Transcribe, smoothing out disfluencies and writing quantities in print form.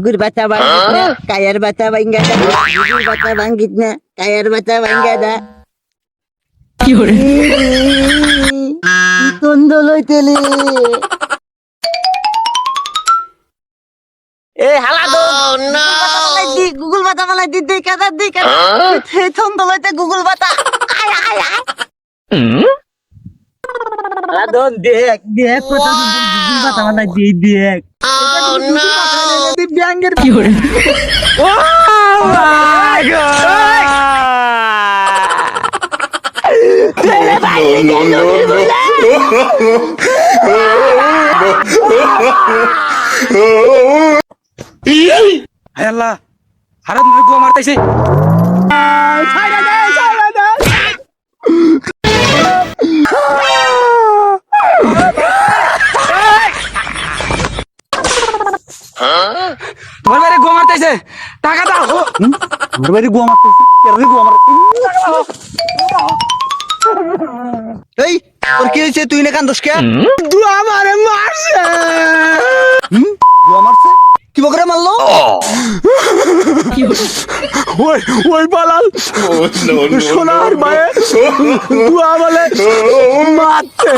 Gugur bata bangitna, kayar bata bangada. Gugur bata bangitna, kayar bata bangada. কি hore তন্দলইতেলে এ হালা দো Google বাতা মালাই দি কাদা হে তন্দলইতে গুগল বাতা আয় আয় আয় হালা দো দেখ কথা গুগল বাতা মালাই দেখ ব্যাঙ্গের কি hore Oh my God! আল্লাহ হারাম গো মারতাইছে তোমার বাইরে গো মারতাইছে টাকা দাও তোর বাড়ি গোয়া মারতেছিস কেন গোয়া এই তোর কি হয়েছে তুই না কান্দস কে আমারে মারছে গোয়া মারছে কি বকরে মারলো কি hore ওই পালাল সোনার মায়ে দুয়া বলে মারতে